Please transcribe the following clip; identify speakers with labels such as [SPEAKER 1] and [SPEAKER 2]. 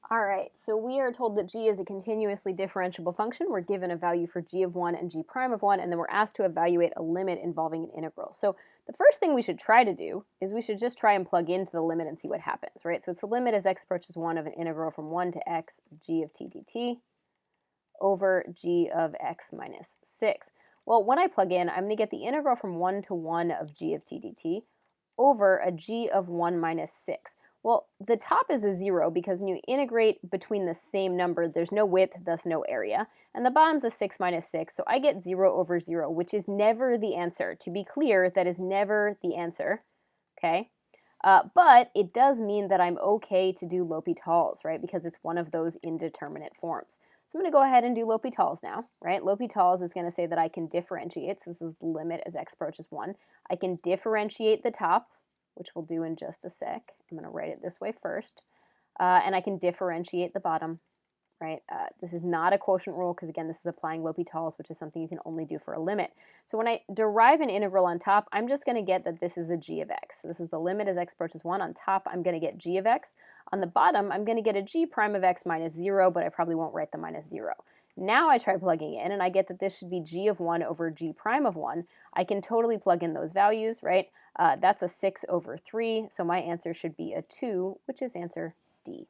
[SPEAKER 1] All right, so we are told that g is a continuously differentiable function. We're given a value for g of 1 and g prime of 1, and then we're asked to evaluate a limit involving an integral. So the first thing we should try to do is we should just try and plug into the limit and see what happens, right? So it's the limit as x approaches 1 of an integral from 1 to x of g of t dt over g of x minus 6. Well, when I plug in, I'm going to get the integral from 1 to 1 of g of t dt over a g of 1 minus 6. Well, the top is a 0 because when you integrate between the same number, there's no width, thus no area. And the bottom's a 6 minus 6, so I get 0 over 0, which is never the answer. To be clear, that is never the answer, okay? But it does mean that I'm okay to do L'Hopital's, right? Because it's one of those indeterminate forms. So I'm going to go ahead and do L'Hopital's now, right? L'Hopital's is going to say that I can differentiate. So this is the limit as x approaches 1. I can differentiate the top, which we'll do in just a sec. I'm going to write it this way first. And I can differentiate the bottom, right? This is not a quotient rule because, again, this is applying L'Hopital's, which is something you can only do for a limit. So when I derive an integral on top, I'm just going to get that this is a g of x. So this is the limit as x approaches 1. On top, I'm going to get g of x. On the bottom, I'm going to get a g prime of x minus 0, but I probably won't write the minus 0. Now I try plugging in, and I get that this should be g of 1 over g prime of 1. I can totally plug in those values, right? That's a 6 over 3, so my answer should be a 2, which is answer D.